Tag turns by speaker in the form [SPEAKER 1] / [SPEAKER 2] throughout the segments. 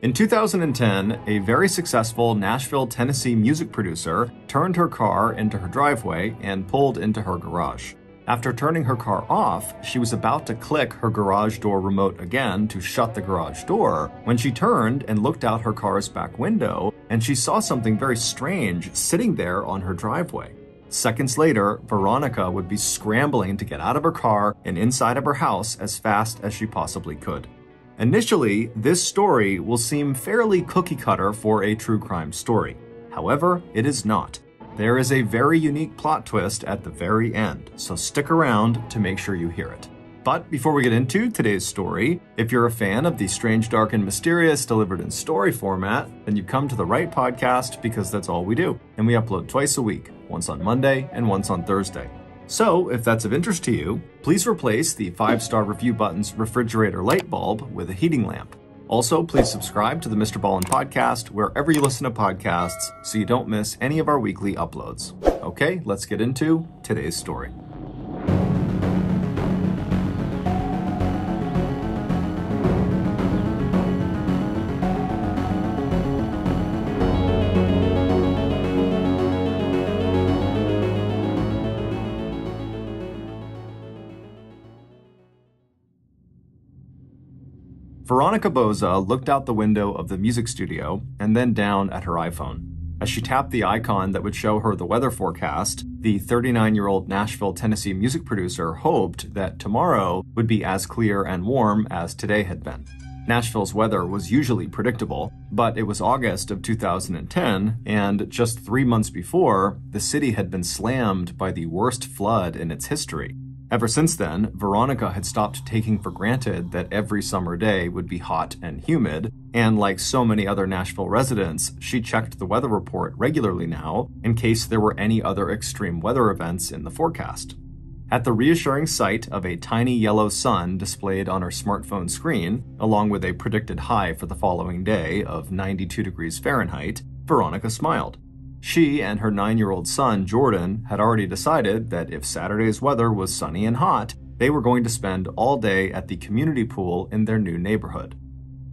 [SPEAKER 1] In 2010, a very successful Nashville, Tennessee music producer turned her car into her driveway and pulled into her garage. After turning her car off, she was about to click her garage door remote again to shut the garage door when she turned and looked out her car's back window, and she saw something very strange sitting there on her driveway. Seconds later, Veronica would be scrambling to get out of her car and inside of her house as fast as she possibly could. Initially, this story will seem fairly cookie-cutter for a true crime story. However, it is not. There is a very unique plot twist at the very end, so stick around to make sure you hear it. But before we get into today's story, if you're a fan of the strange, dark, and mysterious delivered in story format, then you've come to the right podcast because that's all we do. And we upload twice a week, once on Monday and once on Thursday. So, if that's of interest to you, please replace the 5-star review button's refrigerator light bulb with a heating lamp. Also, please subscribe to the MrBallen Podcast wherever you listen to podcasts so you don't miss any of our weekly uploads. Okay, let's get into today's story. Veronica Boza looked out the window of the music studio and then down at her iPhone. As she tapped the icon that would show her the weather forecast, the 39-year-old Nashville, Tennessee music producer hoped that tomorrow would be as clear and warm as today had been. Nashville's weather was usually predictable, but it was August of 2010, and just 3 months before, the city had been slammed by the worst flood in its history. Ever since then, Veronica had stopped taking for granted that every summer day would be hot and humid, and like so many other Nashville residents, she checked the weather report regularly now in case there were any other extreme weather events in the forecast. At the reassuring sight of a tiny yellow sun displayed on her smartphone screen, along with a predicted high for the following day of 92 degrees Fahrenheit, Veronica smiled. She and her 9-year-old son, Jordan, had already decided that if Saturday's weather was sunny and hot, they were going to spend all day at the community pool in their new neighborhood.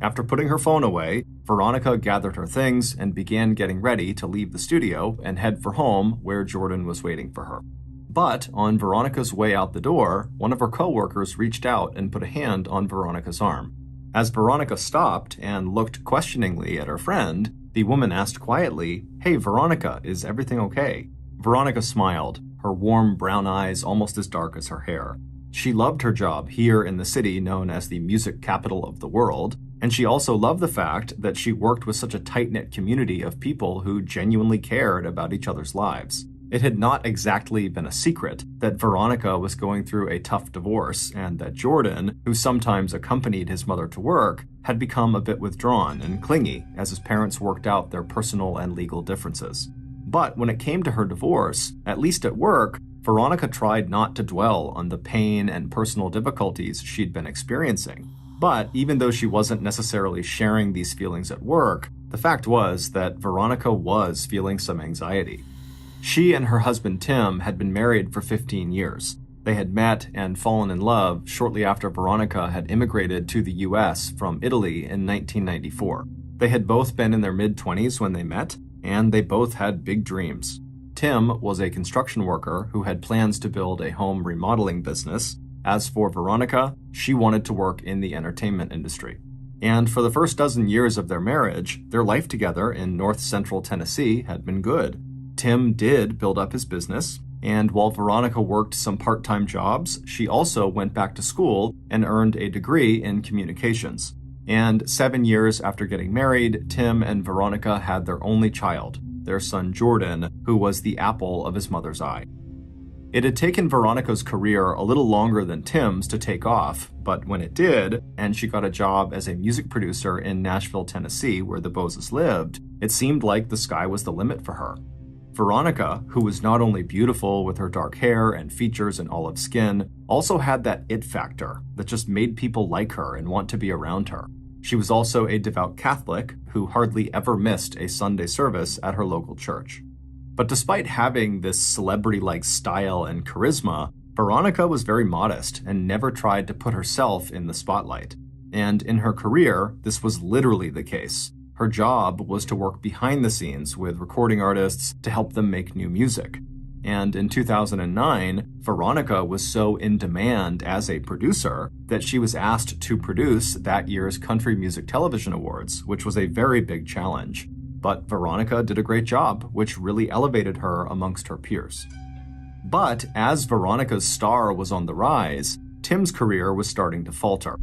[SPEAKER 1] After putting her phone away, Veronica gathered her things and began getting ready to leave the studio and head for home where Jordan was waiting for her. But on Veronica's way out the door, one of her coworkers reached out and put a hand on Veronica's arm. As Veronica stopped and looked questioningly at her friend, the woman asked quietly, "Hey, Veronica, is everything okay?" Veronica smiled, her warm brown eyes almost as dark as her hair. She loved her job here in the city known as the music capital of the world, and she also loved the fact that she worked with such a tight-knit community of people who genuinely cared about each other's lives. It had not exactly been a secret that Veronica was going through a tough divorce and that Jordan, who sometimes accompanied his mother to work, had become a bit withdrawn and clingy as his parents worked out their personal and legal differences. But when it came to her divorce, at least at work, Veronica tried not to dwell on the pain and personal difficulties she'd been experiencing. But even though she wasn't necessarily sharing these feelings at work, the fact was that Veronica was feeling some anxiety. She and her husband Tim had been married for 15 years. They had met and fallen in love shortly after Veronica had immigrated to the US from Italy in 1994. They had both been in their mid-20s when they met, and they both had big dreams. Tim was a construction worker who had plans to build a home remodeling business. As for Veronica, she wanted to work in the entertainment industry. And for the first dozen years of their marriage, their life together in north central Tennessee had been good. Tim did build up his business, and while Veronica worked some part-time jobs, she also went back to school and earned a degree in communications. And 7 years after getting married, Tim and Veronica had their only child, their son Jordan, who was the apple of his mother's eye. It had taken Veronica's career a little longer than Tim's to take off, but when it did, and she got a job as a music producer in Nashville, Tennessee, where the Bozes lived, it seemed like the sky was the limit for her. Veronica, who was not only beautiful with her dark hair and features and olive skin, also had that it factor that just made people like her and want to be around her. She was also a devout Catholic who hardly ever missed a Sunday service at her local church. But despite having this celebrity-like style and charisma, Veronica was very modest and never tried to put herself in the spotlight. And in her career, this was literally the case. Her job was to work behind the scenes with recording artists to help them make new music. And in 2009, Veronica was so in demand as a producer that she was asked to produce that year's Country Music Television Awards, which was a very big challenge. But Veronica did a great job, which really elevated her amongst her peers. But as Veronica's star was on the rise, Tim's career was starting to falter.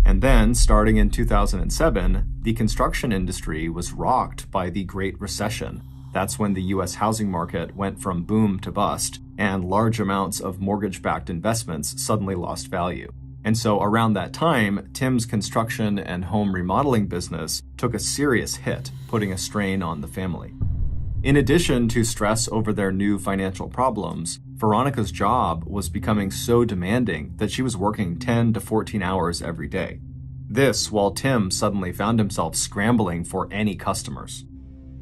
[SPEAKER 1] And then, starting in 2007, the construction industry was rocked by the Great Recession. That's when the U.S. housing market went from boom to bust, and large amounts of mortgage-backed investments suddenly lost value. And so around that time, Tim's construction and home remodeling business took a serious hit, putting a strain on the family. In addition to stress over their new financial problems, Veronica's job was becoming so demanding that she was working 10 to 14 hours every day. This while Tim suddenly found himself scrambling for any customers.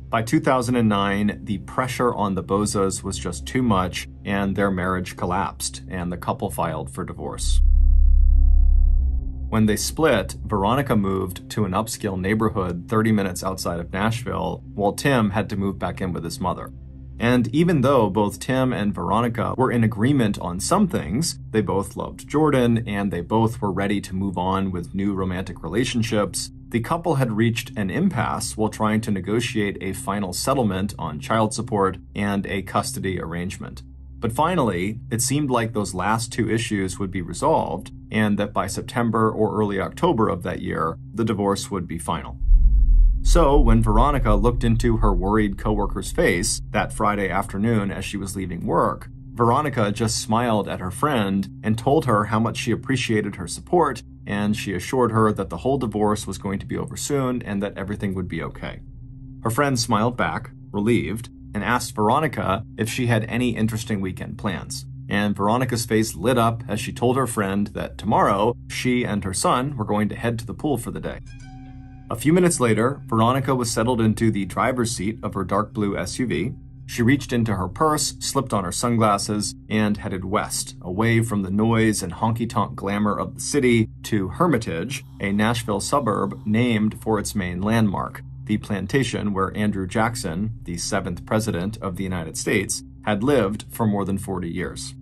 [SPEAKER 1] By 2009, the pressure on the Bozas was just too much, and their marriage collapsed, and the couple filed for divorce. When they split, Veronica moved to an upscale neighborhood 30 minutes outside of Nashville, while Tim had to move back in with his mother. And even though both Tim and Veronica were in agreement on some things, they both loved Jordan, and they both were ready to move on with new romantic relationships, the couple had reached an impasse while trying to negotiate a final settlement on child support and a custody arrangement. But finally, it seemed like those last two issues would be resolved, and that by September or early October of that year, the divorce would be final. So, when Veronica looked into her worried coworker's face that Friday afternoon as she was leaving work, Veronica just smiled at her friend and told her how much she appreciated her support, and she assured her that the whole divorce was going to be over soon and that everything would be okay. Her friend smiled back, relieved, and asked Veronica if she had any interesting weekend plans. And Veronica's face lit up as she told her friend that tomorrow, she and her son were going to head to the pool for the day. A few minutes later, Veronica was settled into the driver's seat of her dark blue SUV. She reached into her purse, slipped on her sunglasses, and headed west, away from the noise and honky-tonk glamour of the city to Hermitage, a Nashville suburb named for its main landmark, the plantation where Andrew Jackson, the 7th president of the United States, had lived for more than 40 years.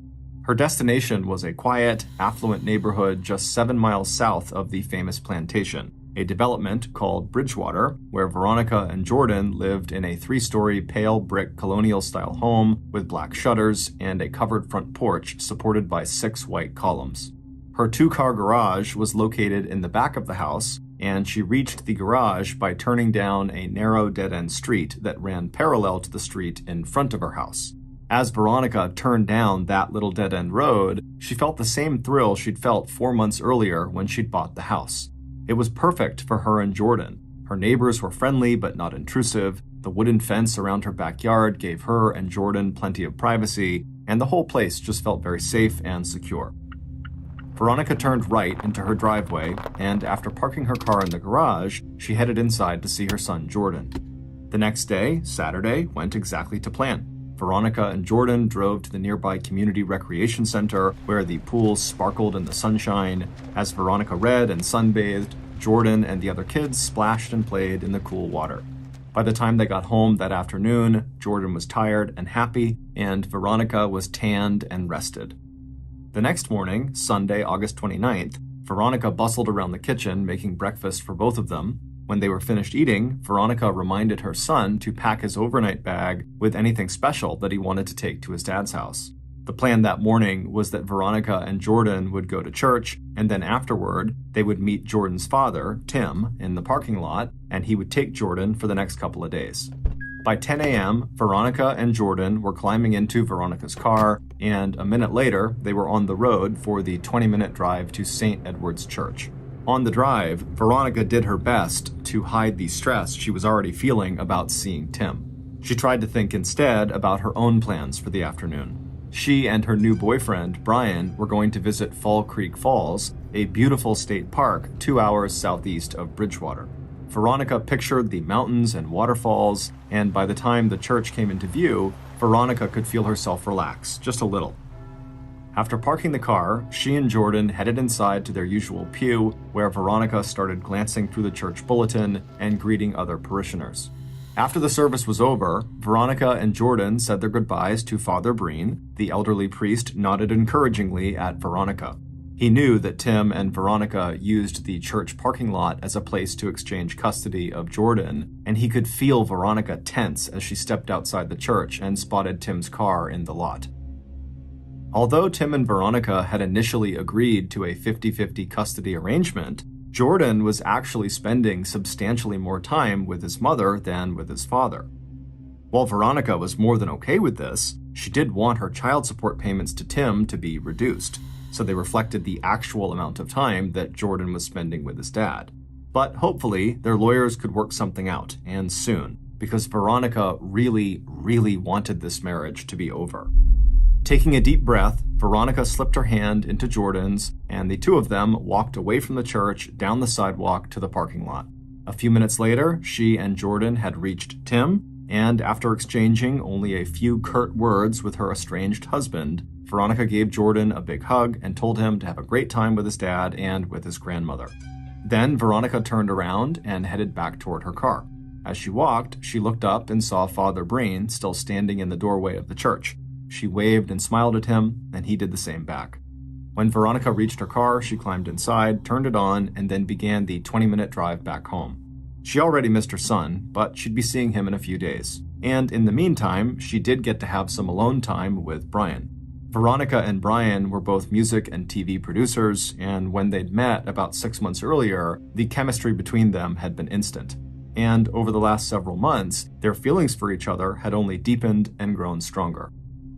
[SPEAKER 1] Her destination was a quiet, affluent neighborhood just 7 miles south of the famous plantation, a development called Bridgewater, where Veronica and Jordan lived in a 3-story pale brick colonial-style home with black shutters and a covered front porch supported by 6 white columns. Her 2-car garage was located in the back of the house, and she reached the garage by turning down a narrow dead-end street that ran parallel to the street in front of her house. As Veronica turned down that little dead-end road, she felt the same thrill she'd felt 4 months earlier when she'd bought the house. It was perfect for her and Jordan. Her neighbors were friendly but not intrusive, the wooden fence around her backyard gave her and Jordan plenty of privacy, and the whole place just felt very safe and secure. Veronica turned right into her driveway, and after parking her car in the garage, she headed inside to see her son Jordan. The next day, Saturday, went exactly to plan. Veronica and Jordan drove to the nearby community recreation center where the pools sparkled in the sunshine. As Veronica read and sunbathed, Jordan and the other kids splashed and played in the cool water. By the time they got home that afternoon, Jordan was tired and happy, and Veronica was tanned and rested. The next morning, Sunday, August 29th, Veronica bustled around the kitchen making breakfast for both of them. When they were finished eating, Veronica reminded her son to pack his overnight bag with anything special that he wanted to take to his dad's house. The plan that morning was that Veronica and Jordan would go to church, and then afterward, they would meet Jordan's father, Tim, in the parking lot, and he would take Jordan for the next couple of days. By 10 a.m., Veronica and Jordan were climbing into Veronica's car, and a minute later, they were on the road for the 20-minute drive to St. Edward's Church. On the drive, Veronica did her best to hide the stress she was already feeling about seeing Tim. She tried to think instead about her own plans for the afternoon. She and her new boyfriend, Brian, were going to visit Fall Creek Falls, a beautiful state park 2 hours southeast of Bridgewater. Veronica pictured the mountains and waterfalls, and by the time the church came into view, Veronica could feel herself relax, just a little. After parking the car, she and Jordan headed inside to their usual pew, where Veronica started glancing through the church bulletin and greeting other parishioners. After the service was over, Veronica and Jordan said their goodbyes to Father Breen. The elderly priest nodded encouragingly at Veronica. He knew that Tim and Veronica used the church parking lot as a place to exchange custody of Jordan, and he could feel Veronica tense as she stepped outside the church and spotted Tim's car in the lot. Although Tim and Veronica had initially agreed to a 50-50 custody arrangement, Jordan was actually spending substantially more time with his mother than with his father. While Veronica was more than okay with this, she did want her child support payments to Tim to be reduced, so they reflected the actual amount of time that Jordan was spending with his dad. But hopefully, their lawyers could work something out, and soon, because Veronica really wanted this marriage to be over. Taking a deep breath, Veronica slipped her hand into Jordan's, and the two of them walked away from the church down the sidewalk to the parking lot. A few minutes later, she and Jordan had reached Tim, and after exchanging only a few curt words with her estranged husband, Veronica gave Jordan a big hug and told him to have a great time with his dad and with his grandmother. Then Veronica turned around and headed back toward her car. As she walked, she looked up and saw Father Breen still standing in the doorway of the church. She waved and smiled at him, and he did the same back. When Veronica reached her car, she climbed inside, turned it on, and then began the 20-minute drive back home. She already missed her son, but she'd be seeing him in a few days. And in the meantime, she did get to have some alone time with Brian. Veronica and Brian were both music and TV producers, and when they'd met about 6 months earlier, the chemistry between them had been instant. And over the last several months, their feelings for each other had only deepened and grown stronger.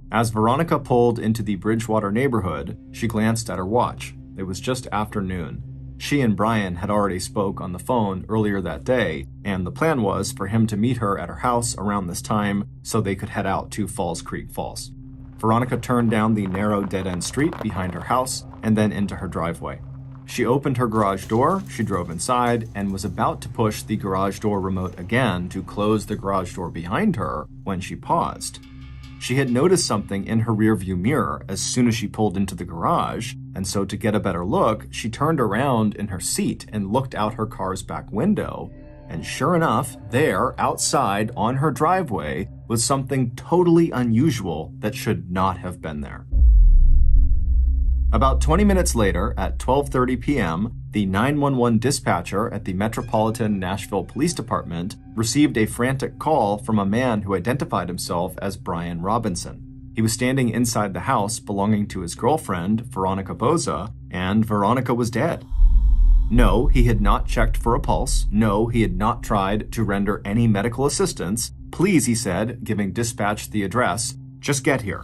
[SPEAKER 1] As Veronica pulled into the Bridgewater neighborhood, she glanced at her watch. It was just after noon. She and Brian had already spoke on the phone earlier that day, and the plan was for him to meet her at her house around this time so they could head out to Falls Creek Falls. Veronica turned down the narrow dead-end street behind her house and then into her driveway. She opened her garage door, she drove inside, and was about to push the garage door remote again to close the garage door behind her when she paused. She had noticed something in her rearview mirror as soon as she pulled into the garage, and so to get a better look, she turned around in her seat and looked out her car's back window, and sure enough, there, outside on her driveway, was something totally unusual that should not have been there. About 20 minutes later, at 12:30 p.m., the 911 dispatcher at the Metropolitan Nashville Police Department received a frantic call from a man who identified himself as Brian Robinson. He was standing inside the house belonging to his girlfriend, Veronica Boza, and Veronica was dead. No, he had not checked for a pulse. No, he had not tried to render any medical assistance. Please, he said, giving dispatch the address, just get here.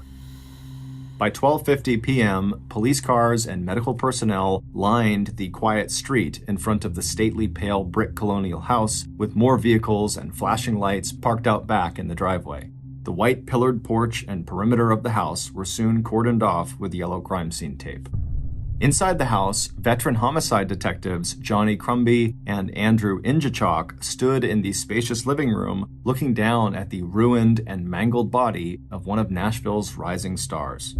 [SPEAKER 1] By 12:50 p.m., police cars and medical personnel lined the quiet street in front of the stately pale brick colonial house with more vehicles and flashing lights parked out back in the driveway. The white pillared porch and perimeter of the house were soon cordoned off with yellow crime scene tape. Inside the house, veteran homicide detectives Johnny Crumby and Andrew Injachok stood in the spacious living room looking down at the ruined and mangled body of one of Nashville's rising stars.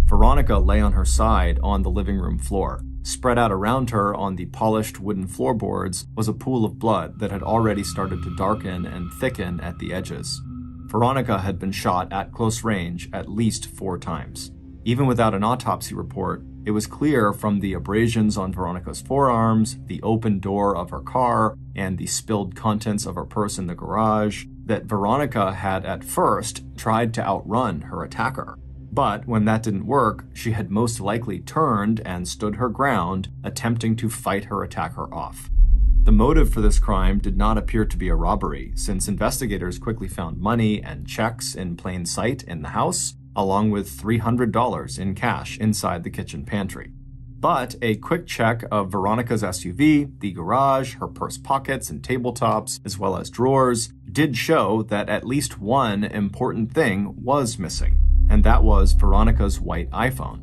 [SPEAKER 1] Veronica lay on her side on the living room floor. Spread out around her on the polished wooden floorboards was a pool of blood that had already started to darken and thicken at the edges. Veronica had been shot at close range at least 4 times. Even without an autopsy report, it was clear from the abrasions on Veronica's forearms, the open door of her car, and the spilled contents of her purse in the garage that Veronica had at first tried to outrun her attacker. But when that didn't work, she had most likely turned and stood her ground, attempting to fight her attacker off. The motive for this crime did not appear to be a robbery, since investigators quickly found money and checks in plain sight in the house, along with $300 in cash inside the kitchen pantry. But a quick check of Veronica's SUV, the garage, her purse pockets and tabletops, as well as drawers, did show that at least one important thing was missing, and that was Veronica's white iPhone.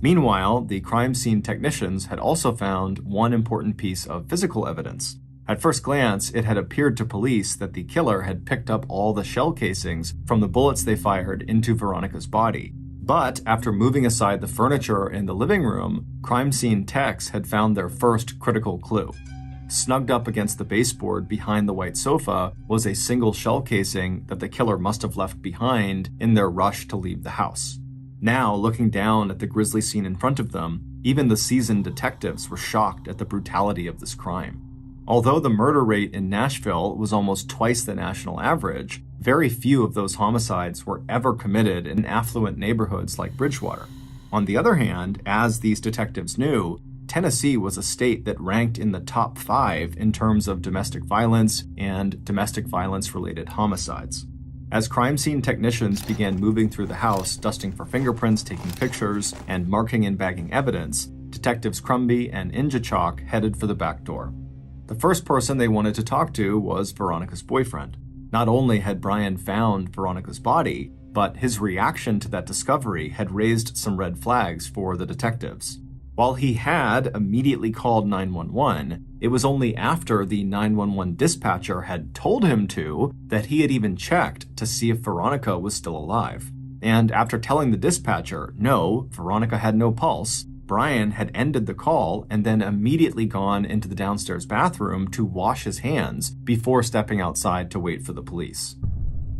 [SPEAKER 1] Meanwhile, the crime scene technicians had also found one important piece of physical evidence. At first glance, it had appeared to police that the killer had picked up all the shell casings from the bullets they fired into Veronica's body. But after moving aside the furniture in the living room, crime scene techs had found their first critical clue. Snugged up against the baseboard behind the white sofa was a single shell casing that the killer must have left behind in their rush to leave the house. Now, looking down at the grisly scene in front of them, even the seasoned detectives were shocked at the brutality of this crime. Although the murder rate in Nashville was almost twice the national average, very few of those homicides were ever committed in affluent neighborhoods like Bridgewater. On the other hand, as these detectives knew, Tennessee was a state that ranked in the top 5 in terms of domestic violence and domestic violence-related homicides. As crime scene technicians began moving through the house, dusting for fingerprints, taking pictures, and marking and bagging evidence, Detectives Crumby and Injachok headed for the back door. The first person they wanted to talk to was Veronica's boyfriend. Not only had Brian found Veronica's body, but his reaction to that discovery had raised some red flags for the detectives. While he had immediately called 911, it was only after the 911 dispatcher had told him to that he had even checked to see if Veronica was still alive. And after telling the dispatcher, no, Veronica had no pulse, Brian had ended the call and then immediately gone into the downstairs bathroom to wash his hands before stepping outside to wait for the police.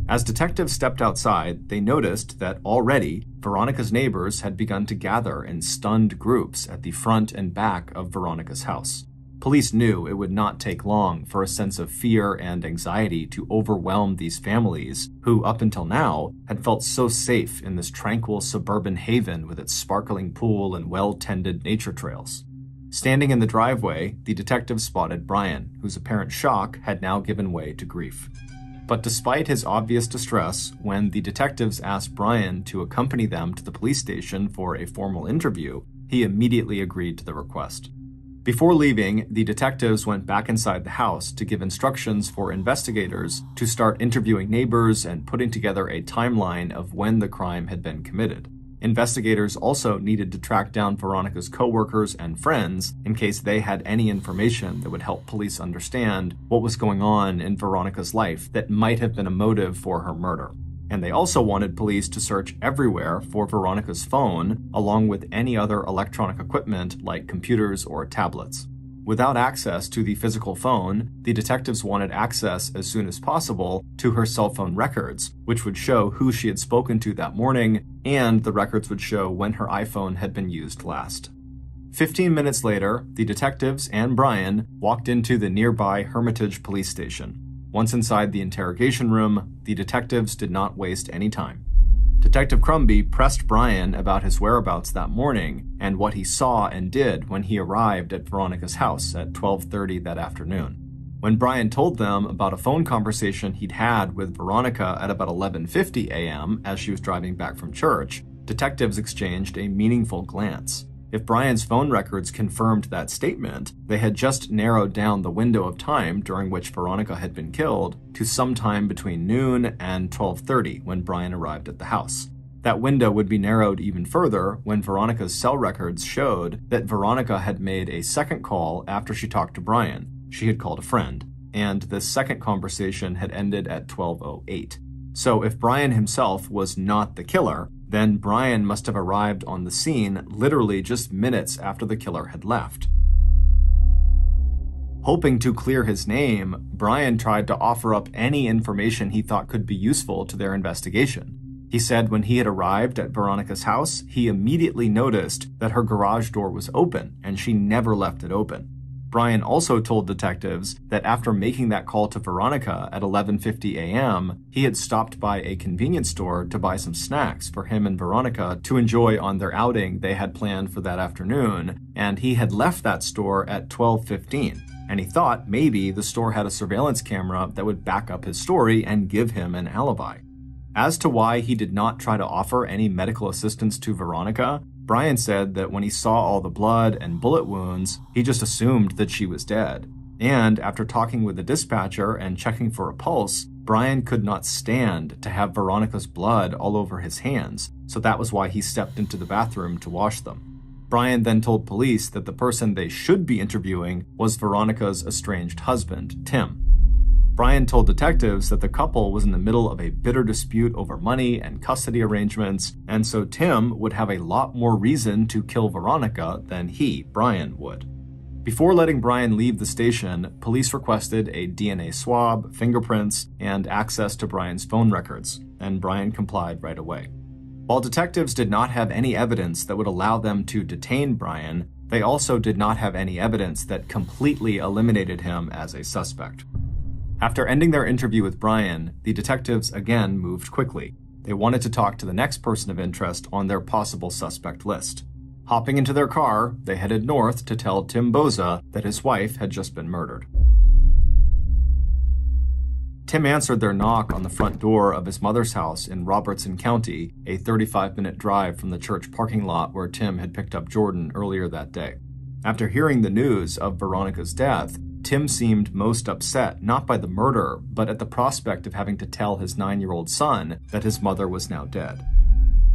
[SPEAKER 1] As detectives stepped outside, they noticed that already Veronica's neighbors had begun to gather in stunned groups at the front and back of Veronica's house. Police knew it would not take long for a sense of fear and anxiety to overwhelm these families who, up until now, had felt so safe in this tranquil suburban haven with its sparkling pool and well-tended nature trails. Standing in the driveway, the detectives spotted Brian, whose apparent shock had now given way to grief. But despite his obvious distress, when the detectives asked Brian to accompany them to the police station for a formal interview, he immediately agreed to the request. Before leaving, the detectives went back inside the house to give instructions for investigators to start interviewing neighbors and putting together a timeline of when the crime had been committed. Investigators also needed to track down Veronica's coworkers and friends in case they had any information that would help police understand what was going on in Veronica's life that might have been a motive for her murder. And they also wanted police to search everywhere for Veronica's phone, along with any other electronic equipment like computers or tablets. Without access to the physical phone, the detectives wanted access as soon as possible to her cell phone records, which would show who she had spoken to that morning, and the records would show when her iPhone had been used last. 15 minutes later, the detectives and Brian walked into the nearby Hermitage police station. Once inside the interrogation room, the detectives did not waste any time. Detective Crumby pressed Brian about his whereabouts that morning and what he saw and did when he arrived at Veronica's house at 12:30 that afternoon. When Brian told them about a phone conversation he'd had with Veronica at about 11:50 a.m. as she was driving back from church, detectives exchanged a meaningful glance. If Brian's phone records confirmed that statement, they had just narrowed down the window of time during which Veronica had been killed to sometime between noon and 12:30 when Brian arrived at the house. That window would be narrowed even further when Veronica's cell records showed that Veronica had made a second call after she talked to Brian. She had called a friend, and this second conversation had ended at 12:08. So if Brian himself was not the killer, then Brian must have arrived on the scene literally just minutes after the killer had left. Hoping to clear his name, Brian tried to offer up any information he thought could be useful to their investigation. He said when he had arrived at Veronica's house, he immediately noticed that her garage door was open and she never left it open. Brian also told detectives that after making that call to Veronica at 11:50 a.m., he had stopped by a convenience store to buy some snacks for him and Veronica to enjoy on their outing they had planned for that afternoon, and he had left that store at 12:15, and he thought maybe the store had a surveillance camera that would back up his story and give him an alibi. As to why he did not try to offer any medical assistance to Veronica, Brian said that when he saw all the blood and bullet wounds, he just assumed that she was dead. And after talking with the dispatcher and checking for a pulse, Brian could not stand to have Veronica's blood all over his hands, so that was why he stepped into the bathroom to wash them. Brian then told police that the person they should be interviewing was Veronica's estranged husband, Tim. Brian told detectives that the couple was in the middle of a bitter dispute over money and custody arrangements, and so Tim would have a lot more reason to kill Veronica than he, Brian, would. Before letting Brian leave the station, police requested a DNA swab, fingerprints, and access to Brian's phone records, and Brian complied right away. While detectives did not have any evidence that would allow them to detain Brian, they also did not have any evidence that completely eliminated him as a suspect. After ending their interview with Brian, the detectives again moved quickly. They wanted to talk to the next person of interest on their possible suspect list. Hopping into their car, they headed north to tell Tim Boza that his wife had just been murdered. Tim answered their knock on the front door of his mother's house in Robertson County, a 35-minute drive from the church parking lot where Tim had picked up Jordan earlier that day. After hearing the news of Veronica's death, Tim seemed most upset not by the murder, but at the prospect of having to tell his 9-year-old son that his mother was now dead.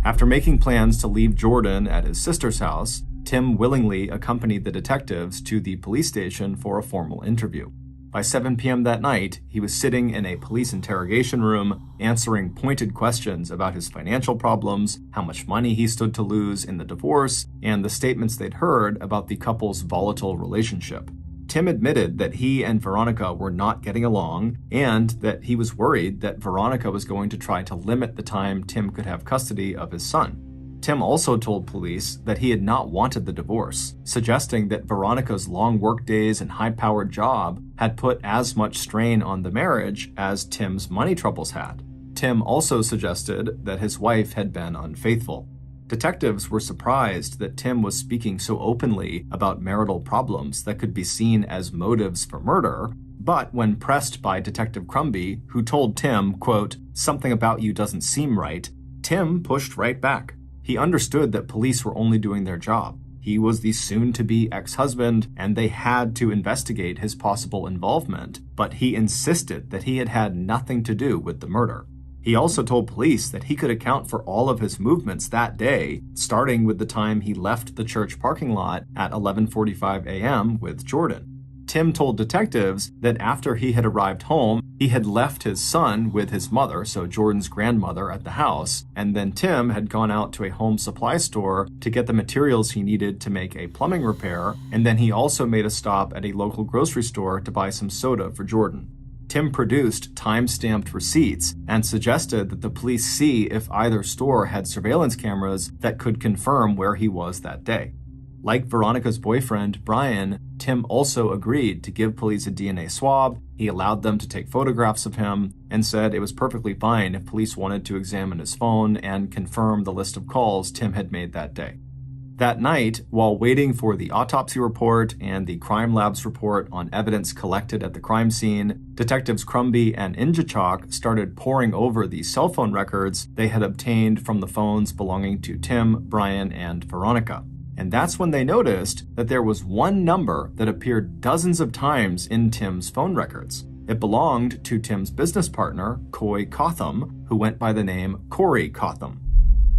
[SPEAKER 1] After making plans to leave Jordan at his sister's house, Tim willingly accompanied the detectives to the police station for a formal interview. By 7 p.m. that night, he was sitting in a police interrogation room, answering pointed questions about his financial problems, how much money he stood to lose in the divorce, and the statements they'd heard about the couple's volatile relationship. Tim admitted that he and Veronica were not getting along, and that he was worried that Veronica was going to try to limit the time Tim could have custody of his son. Tim also told police that he had not wanted the divorce, suggesting that Veronica's long workdays and high-powered job had put as much strain on the marriage as Tim's money troubles had. Tim also suggested that his wife had been unfaithful. Detectives were surprised that Tim was speaking so openly about marital problems that could be seen as motives for murder, but when pressed by Detective Crumby, who told Tim, quote, "Something about you doesn't seem right," Tim pushed right back. He understood that police were only doing their job. He was the soon-to-be ex-husband, and they had to investigate his possible involvement, but he insisted that he had had nothing to do with the murder. He also told police that he could account for all of his movements that day, starting with the time he left the church parking lot at 11:45 a.m. with Jordan. Tim told detectives that after he had arrived home, he had left his son with his mother, so Jordan's grandmother, at the house, and then Tim had gone out to a home supply store to get the materials he needed to make a plumbing repair, and then he also made a stop at a local grocery store to buy some soda for Jordan. Tim produced time-stamped receipts and suggested that the police see if either store had surveillance cameras that could confirm where he was that day. Like Veronica's boyfriend, Brian, Tim also agreed to give police a DNA swab. He allowed them to take photographs of him and said it was perfectly fine if police wanted to examine his phone and confirm the list of calls Tim had made that day. That night, while waiting for the autopsy report and the crime lab's report on evidence collected at the crime scene, Detectives Crumby and Injachok started poring over the cell phone records they had obtained from the phones belonging to Tim, Brian, and Veronica. And that's when they noticed that there was one number that appeared dozens of times in Tim's phone records. It belonged to Tim's business partner, Coy Cotham, who went by the name Corey Cotham.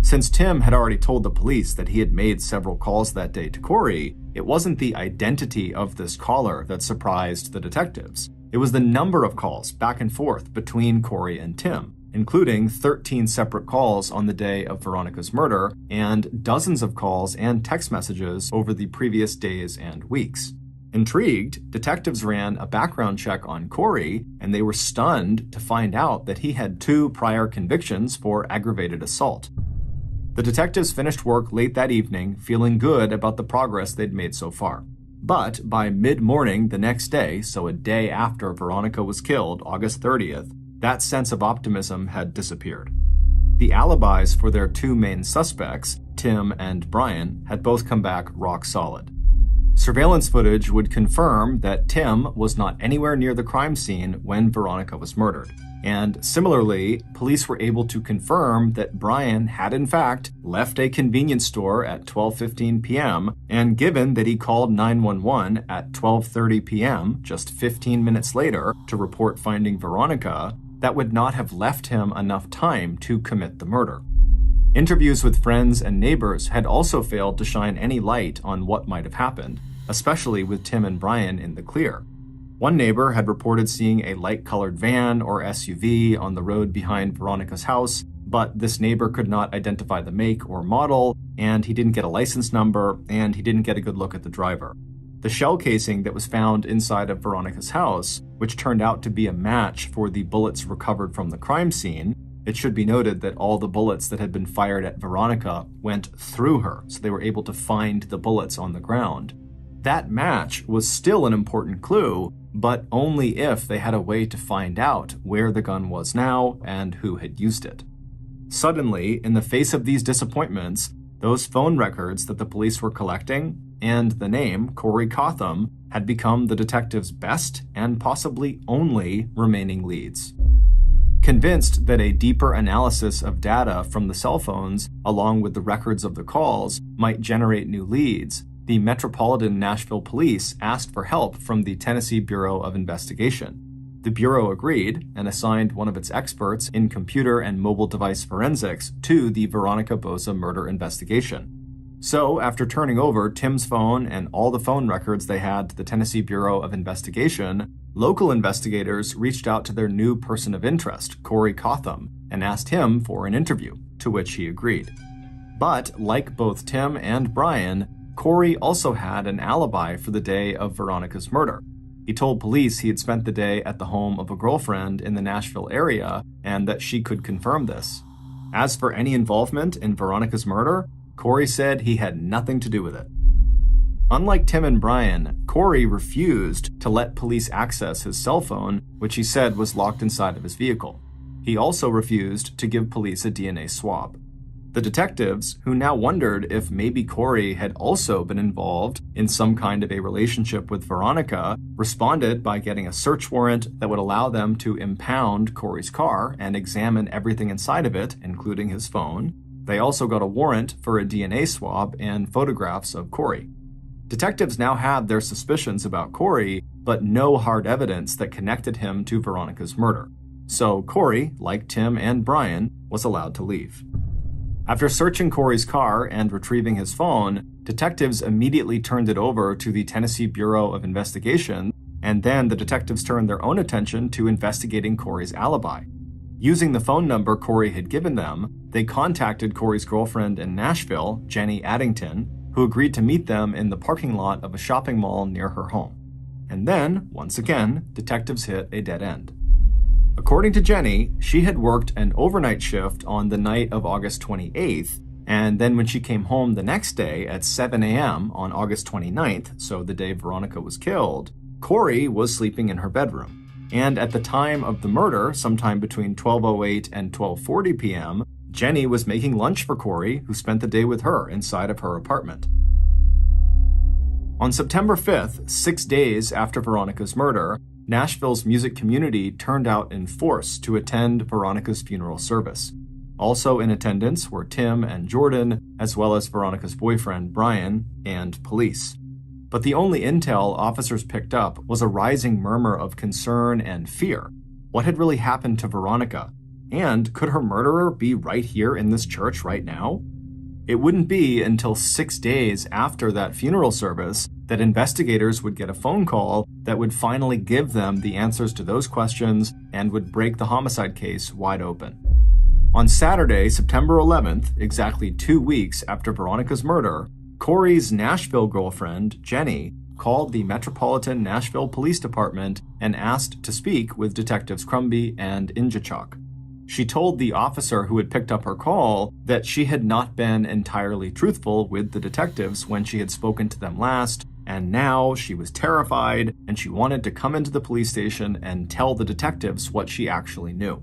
[SPEAKER 1] Since Tim had already told the police that he had made several calls that day to Corey, it wasn't the identity of this caller that surprised the detectives. It was the number of calls back and forth between Corey and Tim, including 13 separate calls on the day of Veronica's murder and dozens of calls and text messages over the previous days and weeks. Intrigued, detectives ran a background check on Corey, and they were stunned to find out that he had 2 prior convictions for aggravated assault. The detectives finished work late that evening, feeling good about the progress they'd made so far. But by mid-morning the next day, so a day after Veronica was killed, August 30th, that sense of optimism had disappeared. The alibis for their 2 main suspects, Tim and Brian, had both come back rock solid. Surveillance footage would confirm that Tim was not anywhere near the crime scene when Veronica was murdered. And similarly, police were able to confirm that Brian had in fact left a convenience store at 12:15 p.m., and given that he called 911 at 12:30 p.m., just 15 minutes later, to report finding Veronica, that would not have left him enough time to commit the murder. Interviews with friends and neighbors had also failed to shine any light on what might have happened, especially with Tim and Brian in the clear. One neighbor had reported seeing a light-colored van or SUV on the road behind Veronica's house, but this neighbor could not identify the make or model, and he didn't get a license number, and he didn't get a good look at the driver. The shell casing that was found inside of Veronica's house, which turned out to be a match for the bullets recovered from the crime scene. It should be noted that all the bullets that had been fired at Veronica went through her, so they were able to find the bullets on the ground. That match was still an important clue, but only if they had a way to find out where the gun was now and who had used it. Suddenly, in the face of these disappointments, those phone records that the police were collecting and the name Corey Cotham had become the detectives' best and possibly only remaining leads. Convinced that a deeper analysis of data from the cell phones, along with the records of the calls, might generate new leads, the Metropolitan Nashville Police asked for help from the Tennessee Bureau of Investigation. The Bureau agreed and assigned one of its experts in computer and mobile device forensics to the Veronica Boza murder investigation. So, after turning over Tim's phone and all the phone records they had to the Tennessee Bureau of Investigation, local investigators reached out to their new person of interest, Corey Cotham, and asked him for an interview, to which he agreed. But, like both Tim and Brian, Corey also had an alibi for the day of Veronica's murder. He told police he had spent the day at the home of a girlfriend in the Nashville area and that she could confirm this. As for any involvement in Veronica's murder, Corey said he had nothing to do with it. Unlike Tim and Brian, Corey refused to let police access his cell phone, which he said was locked inside of his vehicle. He also refused to give police a DNA swab. The detectives, who now wondered if maybe Corey had also been involved in some kind of a relationship with Veronica, responded by getting a search warrant that would allow them to impound Corey's car and examine everything inside of it, including his phone. They also got a warrant for a DNA swab and photographs of Corey. Detectives now had their suspicions about Corey, but no hard evidence that connected him to Veronica's murder. So Corey, like Tim and Brian, was allowed to leave. After searching Corey's car and retrieving his phone, detectives immediately turned it over to the Tennessee Bureau of Investigation, and then the detectives turned their own attention to investigating Corey's alibi. Using the phone number Corey had given them, they contacted Corey's girlfriend in Nashville, Jenny Addington, who agreed to meet them in the parking lot of a shopping mall near her home. And then, once again, detectives hit a dead end. According to Jenny, she had worked an overnight shift on the night of August 28th, and then when she came home the next day at 7 a.m. on August 29th, so the day Veronica was killed, Corey was sleeping in her bedroom. And at the time of the murder, sometime between 12:08 and 12:40 p.m., Jenny was making lunch for Corey, who spent the day with her inside of her apartment. On September 5th, 6 days after Veronica's murder, Nashville's music community turned out in force to attend Veronica's funeral service. Also in attendance were Tim and Jordan, as well as Veronica's boyfriend, Brian, and police. But the only intel officers picked up was a rising murmur of concern and fear. What had really happened to Veronica? And could her murderer be right here in this church right now? It wouldn't be until 6 days after that funeral service that investigators would get a phone call that would finally give them the answers to those questions and would break the homicide case wide open. On Saturday, September 11th, exactly 2 weeks after Veronica's murder, Corey's Nashville girlfriend, Jenny, called the Metropolitan Nashville Police Department and asked to speak with Detectives Crumby and Injachok. She told the officer who had picked up her call that she had not been entirely truthful with the detectives when she had spoken to them last, and now she was terrified and she wanted to come into the police station and tell the detectives what she actually knew.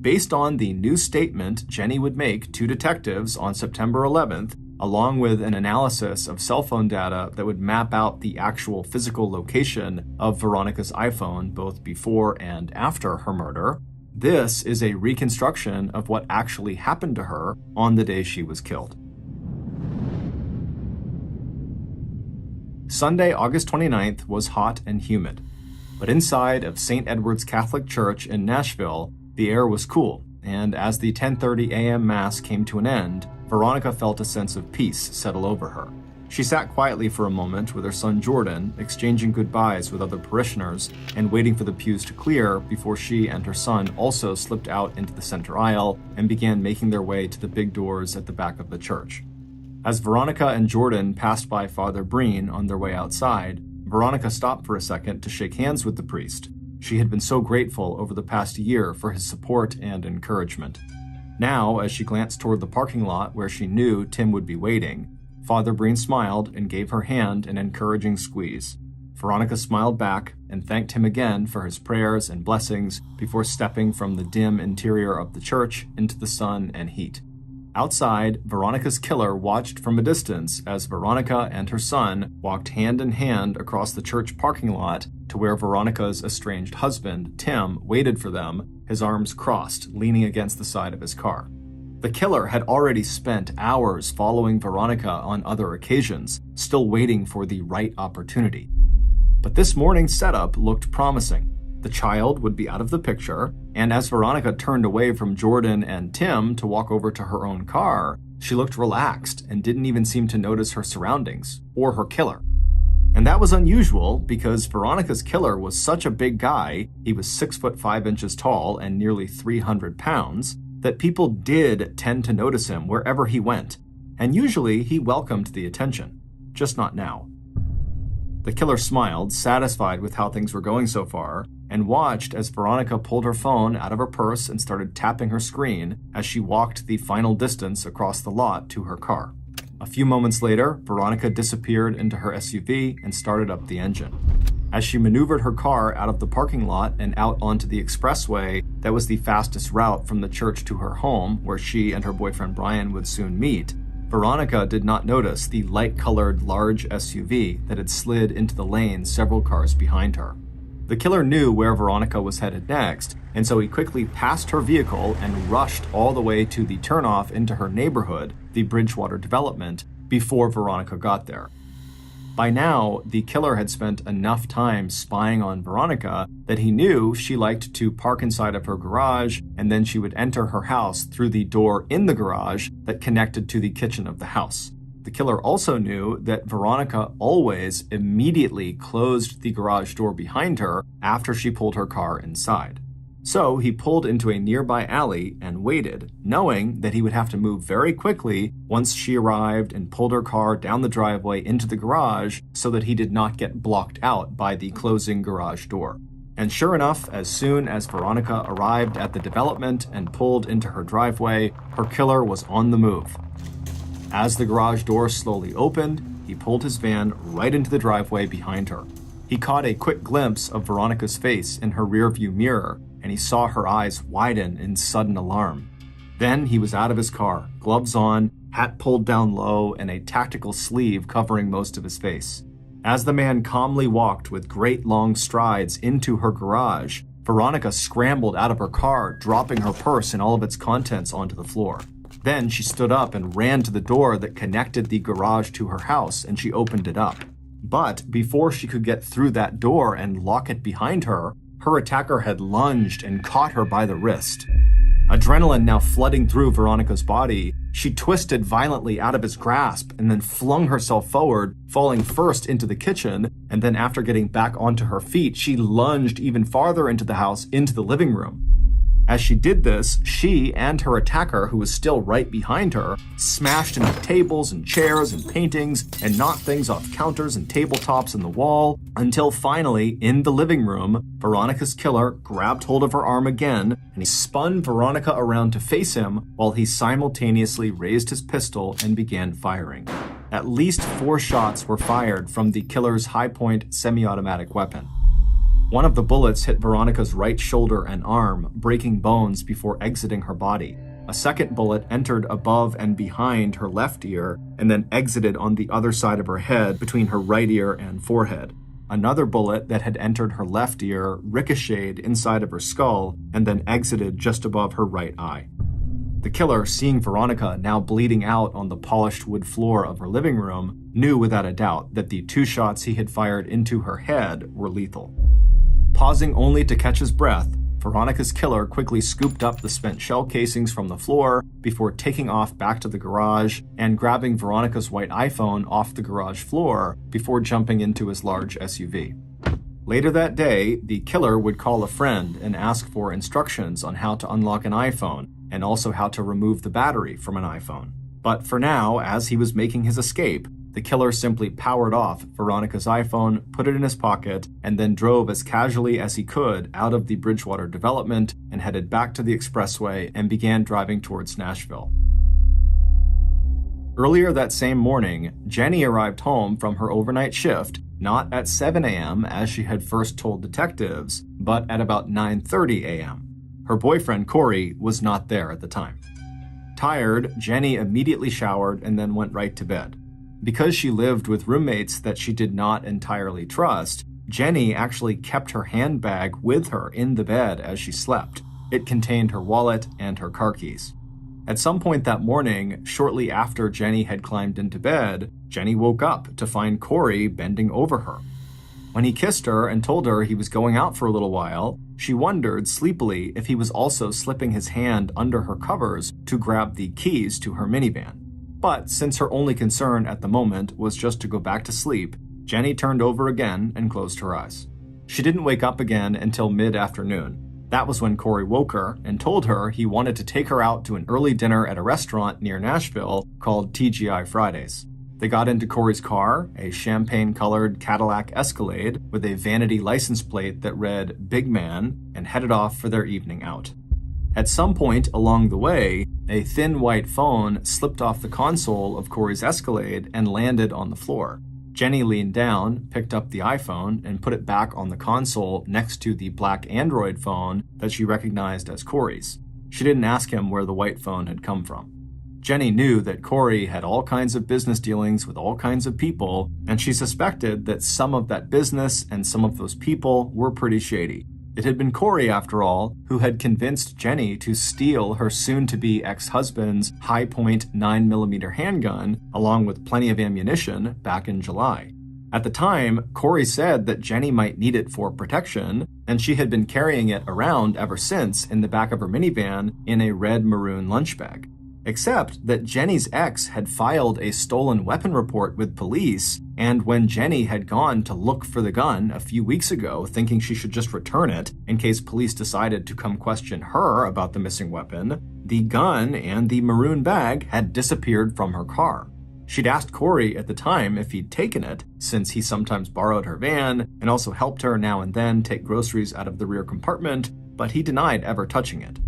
[SPEAKER 1] Based on the new statement Jenny would make to detectives on September 11th, along with an analysis of cell phone data that would map out the actual physical location of Veronica's iPhone both before and after her murder, this is a reconstruction of what actually happened to her on the day she was killed. Sunday, August 29th was hot and humid, but inside of St. Edward's Catholic Church in Nashville, the air was cool, and as the 10:30 a.m. Mass came to an end, Veronica felt a sense of peace settle over her. She sat quietly for a moment with her son Jordan, exchanging goodbyes with other parishioners and waiting for the pews to clear before she and her son also slipped out into the center aisle and began making their way to the big doors at the back of the church. As Veronica and Jordan passed by Father Breen on their way outside, Veronica stopped for a second to shake hands with the priest. She had been so grateful over the past year for his support and encouragement. Now, as she glanced toward the parking lot where she knew Tim would be waiting, Father Breen smiled and gave her hand an encouraging squeeze. Veronica smiled back and thanked him again for his prayers and blessings before stepping from the dim interior of the church into the sun and heat. Outside, Veronica's killer watched from a distance as Veronica and her son walked hand in hand across the church parking lot to where Veronica's estranged husband, Tim, waited for them, his arms crossed, leaning against the side of his car. The killer had already spent hours following Veronica on other occasions, still waiting for the right opportunity. But this morning's setup looked promising. The child would be out of the picture, and as Veronica turned away from Jordan and Tim to walk over to her own car, she looked relaxed and didn't even seem to notice her surroundings or her killer. And that was unusual because Veronica's killer was such a big guy, he was 6'5" tall and nearly 300 pounds, that people did tend to notice him wherever he went, and usually he welcomed the attention, just not now. The killer smiled, satisfied with how things were going so far, and watched as Veronica pulled her phone out of her purse and started tapping her screen as she walked the final distance across the lot to her car. A few moments later, Veronica disappeared into her SUV and started up the engine. As she maneuvered her car out of the parking lot and out onto the expressway that was the fastest route from the church to her home, where she and her boyfriend Brian would soon meet, Veronica did not notice the light-colored large SUV that had slid into the lane several cars behind her. The killer knew where Veronica was headed next, and so he quickly passed her vehicle and rushed all the way to the turnoff into her neighborhood, the Bridgewater development, before Veronica got there. By now, the killer had spent enough time spying on Veronica that he knew she liked to park inside of her garage, and then she would enter her house through the door in the garage that connected to the kitchen of the house. The killer also knew that Veronica always immediately closed the garage door behind her after she pulled her car inside. So he pulled into a nearby alley and waited, knowing that he would have to move very quickly once she arrived and pulled her car down the driveway into the garage so that he did not get blocked out by the closing garage door. And sure enough, as soon as Veronica arrived at the development and pulled into her driveway, her killer was on the move. As the garage door slowly opened, he pulled his van right into the driveway behind her. He caught a quick glimpse of Veronica's face in her rearview mirror, and he saw her eyes widen in sudden alarm. Then he was out of his car, gloves on, hat pulled down low, and a tactical sleeve covering most of his face. As the man calmly walked with great long strides into her garage, Veronica scrambled out of her car, dropping her purse and all of its contents onto the floor. Then she stood up and ran to the door that connected the garage to her house, and she opened it up. But before she could get through that door and lock it behind her, her attacker had lunged and caught her by the wrist. Adrenaline now flooding through Veronica's body, she twisted violently out of his grasp and then flung herself forward, falling first into the kitchen, and then after getting back onto her feet, she lunged even farther into the house, into the living room. As she did this, she and her attacker, who was still right behind her, smashed into tables and chairs and paintings and knocked things off counters and tabletops in the wall, until finally, in the living room, Veronica's killer grabbed hold of her arm again, and he spun Veronica around to face him while he simultaneously raised his pistol and began firing. At least 4 shots were fired from the killer's high-point semi-automatic weapon. One of the bullets hit Veronica's right shoulder and arm, breaking bones before exiting her body. A second bullet entered above and behind her left ear and then exited on the other side of her head between her right ear and forehead. Another bullet that had entered her left ear ricocheted inside of her skull and then exited just above her right eye. The killer, seeing Veronica now bleeding out on the polished wood floor of her living room, knew without a doubt that the 2 shots he had fired into her head were lethal. Pausing only to catch his breath, Veronica's killer quickly scooped up the spent shell casings from the floor before taking off back to the garage and grabbing Veronica's white iPhone off the garage floor before jumping into his large SUV. Later that day, the killer would call a friend and ask for instructions on how to unlock an iPhone and also how to remove the battery from an iPhone. But for now, as he was making his escape, the killer simply powered off Veronica's iPhone, put it in his pocket, and then drove as casually as he could out of the Bridgewater development and headed back to the expressway and began driving towards Nashville. Earlier that same morning, Jenny arrived home from her overnight shift, not at 7 a.m. as she had first told detectives, but at about 9:30 a.m. Her boyfriend, Corey, was not there at the time. Tired, Jenny immediately showered and then went right to bed. Because she lived with roommates that she did not entirely trust, Jenny actually kept her handbag with her in the bed as she slept. It contained her wallet and her car keys. At some point that morning, shortly after Jenny had climbed into bed, Jenny woke up to find Corey bending over her. When he kissed her and told her he was going out for a little while, she wondered sleepily if he was also slipping his hand under her covers to grab the keys to her minivan. But since her only concern at the moment was just to go back to sleep, Jenny turned over again and closed her eyes. She didn't wake up again until mid-afternoon. That was when Corey woke her and told her he wanted to take her out to an early dinner at a restaurant near Nashville called TGI Fridays. They got into Corey's car, a champagne-colored Cadillac Escalade with a vanity license plate that read Big Man, and headed off for their evening out. At some point along the way, a thin white phone slipped off the console of Corey's Escalade and landed on the floor. Jenny leaned down, picked up the iPhone, and put it back on the console next to the black Android phone that she recognized as Corey's. She didn't ask him where the white phone had come from. Jenny knew that Corey had all kinds of business dealings with all kinds of people, and she suspected that some of that business and some of those people were pretty shady. It had been Corey, after all, who had convinced Jenny to steal her soon-to-be ex-husband's high-point 9mm handgun, along with plenty of ammunition, back in July. At the time, Corey said that Jenny might need it for protection, and she had been carrying it around ever since in the back of her minivan in a red-maroon lunch bag. Except that Jenny's ex had filed a stolen weapon report with police, and when Jenny had gone to look for the gun a few weeks ago, thinking she should just return it in case police decided to come question her about the missing weapon, the gun and the maroon bag had disappeared from her car. She'd asked Corey at the time if he'd taken it, since he sometimes borrowed her van and also helped her now and then take groceries out of the rear compartment, but he denied ever touching it.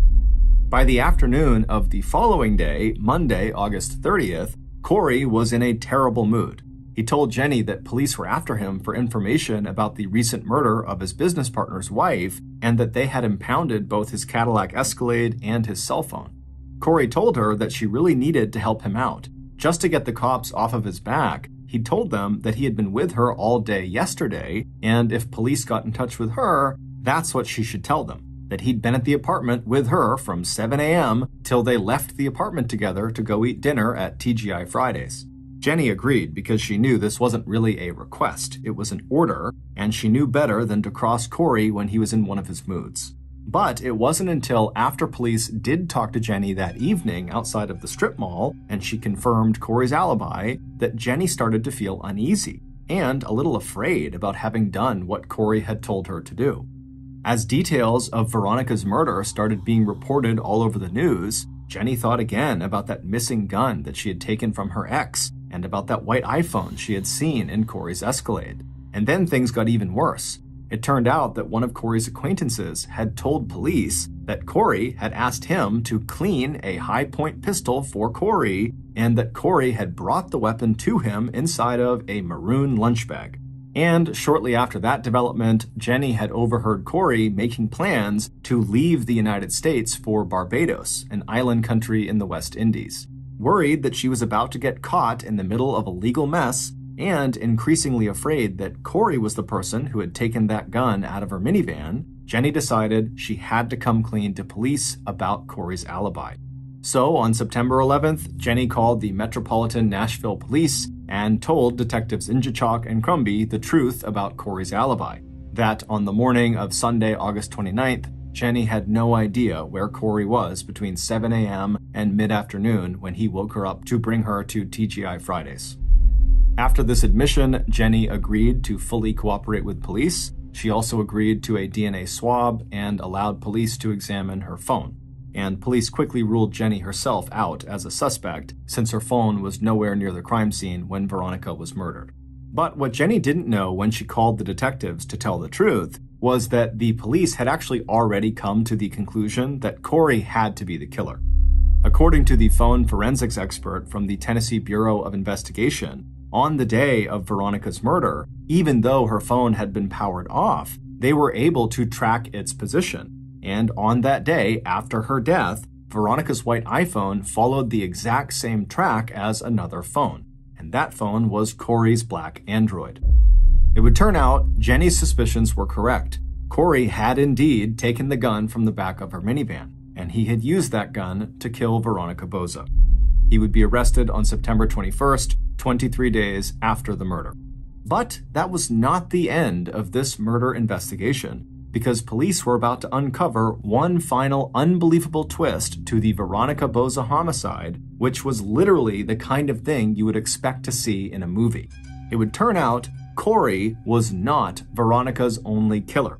[SPEAKER 1] By the afternoon of the following day, Monday, August 30th, Corey was in a terrible mood. He told Jenny that police were after him for information about the recent murder of his business partner's wife and that they had impounded both his Cadillac Escalade and his cell phone. Corey told her that she really needed to help him out. Just to get the cops off of his back, he told them that he had been with her all day yesterday, and if police got in touch with her, that's what she should tell them. That he'd been at the apartment with her from 7 a.m. till they left the apartment together to go eat dinner at TGI Fridays. Jenny agreed because she knew this wasn't really a request, it was an order, and she knew better than to cross Corey when he was in one of his moods. But it wasn't until after police did talk to Jenny that evening outside of the strip mall, and she confirmed Corey's alibi, that Jenny started to feel uneasy and a little afraid about having done what Corey had told her to do. As details of Veronica's murder started being reported all over the news, Jenny thought again about that missing gun that she had taken from her ex and about that white iPhone she had seen in Corey's Escalade. And then things got even worse. It turned out that one of Corey's acquaintances had told police that Corey had asked him to clean a high-point pistol for Corey and that Corey had brought the weapon to him inside of a maroon lunch bag. And shortly after that development, Jenny had overheard Corey making plans to leave the United States for Barbados, an island country in the West Indies. Worried that she was about to get caught in the middle of a legal mess, and increasingly afraid that Corey was the person who had taken that gun out of her minivan, Jenny decided she had to come clean to police about Corey's alibi. So on September 11th, Jenny called the Metropolitan Nashville Police and told Detectives Injachok and Crumby the truth about Corey's alibi. That on the morning of Sunday, August 29th, Jenny had no idea where Corey was between 7 a.m. and mid-afternoon when he woke her up to bring her to TGI Fridays. After this admission, Jenny agreed to fully cooperate with police. She also agreed to a DNA swab and allowed police to examine her phone. And police quickly ruled Jenny herself out as a suspect since her phone was nowhere near the crime scene when Veronica was murdered. But what Jenny didn't know when she called the detectives to tell the truth was that the police had actually already come to the conclusion that Corey had to be the killer. According to the phone forensics expert from the Tennessee Bureau of Investigation, on the day of Veronica's murder, even though her phone had been powered off, they were able to track its position. And on that day, after her death, Veronica's white iPhone followed the exact same track as another phone. And that phone was Corey's black Android. It would turn out Jenny's suspicions were correct. Corey had indeed taken the gun from the back of her minivan, and he had used that gun to kill Veronica Boza. He would be arrested on September 21st, 23 days after the murder. But that was not the end of this murder investigation, because police were about to uncover one final unbelievable twist to the Veronica Boza homicide, which was literally the kind of thing you would expect to see in a movie. It would turn out Corey was not Veronica's only killer.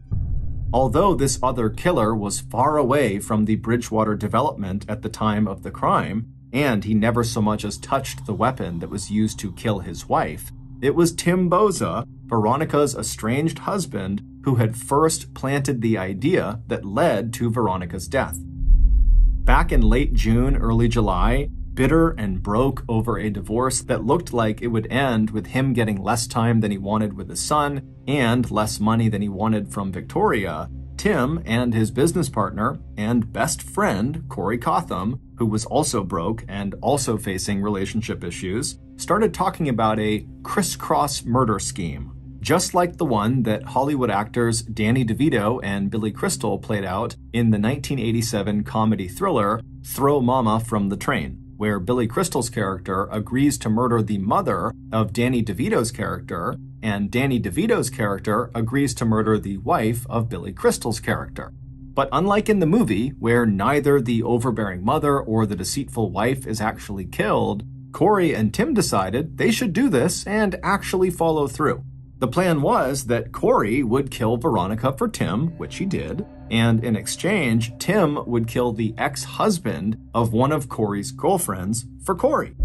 [SPEAKER 1] Although this other killer was far away from the Bridgewater development at the time of the crime, and he never so much as touched the weapon that was used to kill his wife, it was Tim Boza, Veronica's estranged husband, who had first planted the idea that led to Veronica's death. Back in late June, early July, bitter and broke over a divorce that looked like it would end with him getting less time than he wanted with his son and less money than he wanted from Victoria, Tim and his business partner and best friend, Corey Cotham, who was also broke and also facing relationship issues, started talking about a Criss Cross murder scheme, just like the one that Hollywood actors Danny DeVito and Billy Crystal played out in the 1987 comedy thriller Throw Mama from the Train, where Billy Crystal's character agrees to murder the mother of Danny DeVito's character, and Danny DeVito's character agrees to murder the wife of Billy Crystal's character. But unlike in the movie, where neither the overbearing mother or the deceitful wife is actually killed, Corey and Tim decided they should do this and actually follow through. The plan was that Corey would kill Veronica for Tim, which he did, and in exchange, Tim would kill the ex-husband of one of Corey's girlfriends for Corey.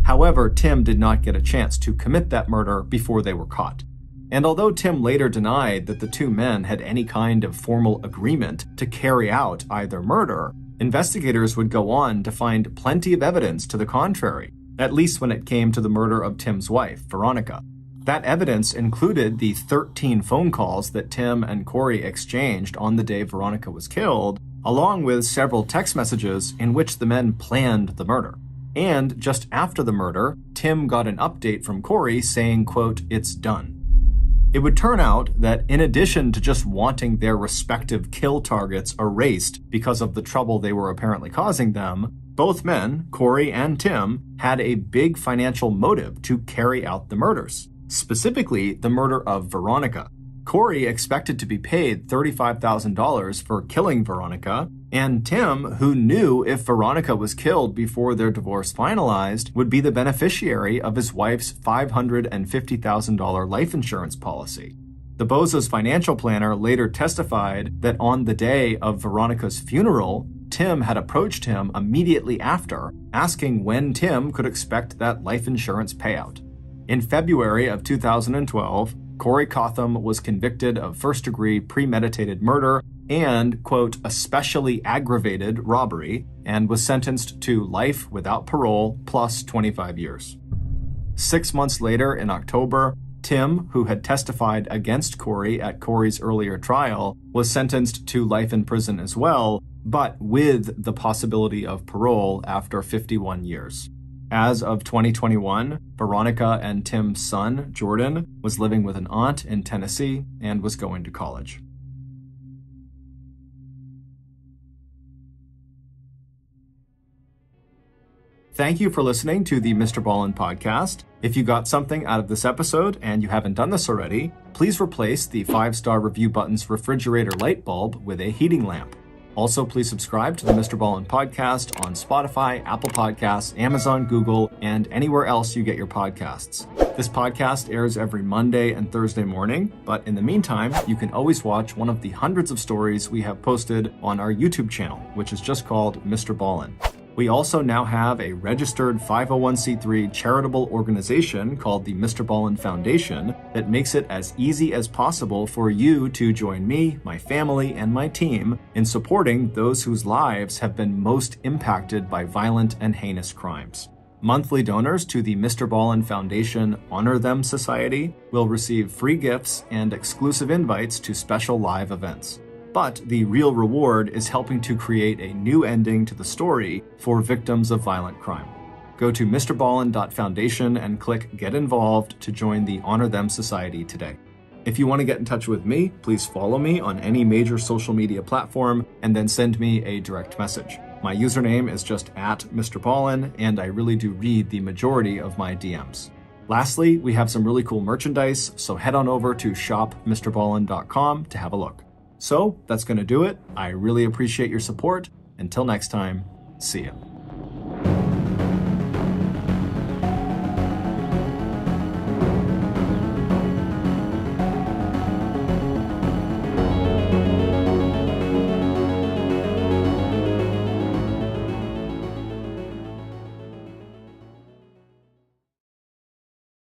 [SPEAKER 1] However, Tim did not get a chance to commit that murder before they were caught. And although Tim later denied that the two men had any kind of formal agreement to carry out either murder, investigators would go on to find plenty of evidence to the contrary, at least when it came to the murder of Tim's wife, Veronica. That evidence included the 13 phone calls that Tim and Corey exchanged on the day Veronica was killed, along with several text messages in which the men planned the murder. And just after the murder, Tim got an update from Corey saying, quote, "It's done." It would turn out that in addition to just wanting their respective kill targets erased because of the trouble they were apparently causing them, both men, Corey and Tim, had a big financial motive to carry out the murders. Specifically, the murder of Veronica. Corey expected to be paid $35,000 for killing Veronica, and Tim, who knew if Veronica was killed before their divorce finalized, would be the beneficiary of his wife's $550,000 life insurance policy. The Boza's financial planner later testified that on the day of Veronica's funeral, Tim had approached him immediately after, asking when Tim could expect that life insurance payout. In February of 2012, Corey Cotham was convicted of first-degree premeditated murder and, quote, especially aggravated robbery, and was sentenced to life without parole plus 25 years. 6 months later, in October, Tim, who had testified against Corey at Corey's earlier trial, was sentenced to life in prison as well, but with the possibility of parole after 51 years. As of 2021, Veronica and Tim's son, Jordan, was living with an aunt in Tennessee and was going to college. Thank you for listening to the MrBallen Podcast. If you got something out of this episode and you haven't done this already, please replace the 5-star review button's refrigerator light bulb with a heating lamp. Also, please subscribe to the MrBallen Podcast on Spotify, Apple Podcasts, Amazon, Google, and anywhere else you get your podcasts. This podcast airs every Monday and Thursday morning, but in the meantime, you can always watch one of the hundreds of stories we have posted on our YouTube channel, which is just called MrBallen. We also now have a registered 501c3 charitable organization called the MrBallen Foundation that makes it as easy as possible for you to join me, my family, and my team in supporting those whose lives have been most impacted by violent and heinous crimes. Monthly donors to the MrBallen Foundation Honor Them Society will receive free gifts and exclusive invites to special live events. But the real reward is helping to create a new ending to the story for victims of violent crime. Go to MrBallen.Foundation and click Get Involved to join the Honor Them Society today. If you want to get in touch with me, please follow me on any major social media platform and then send me a direct message. My username is just @MrBallen, and I really do read the majority of my DMs. Lastly, we have some really cool merchandise, so head on over to shopmrballen.com to have a look. So that's going to do it. I really appreciate your support. Until next time, see ya.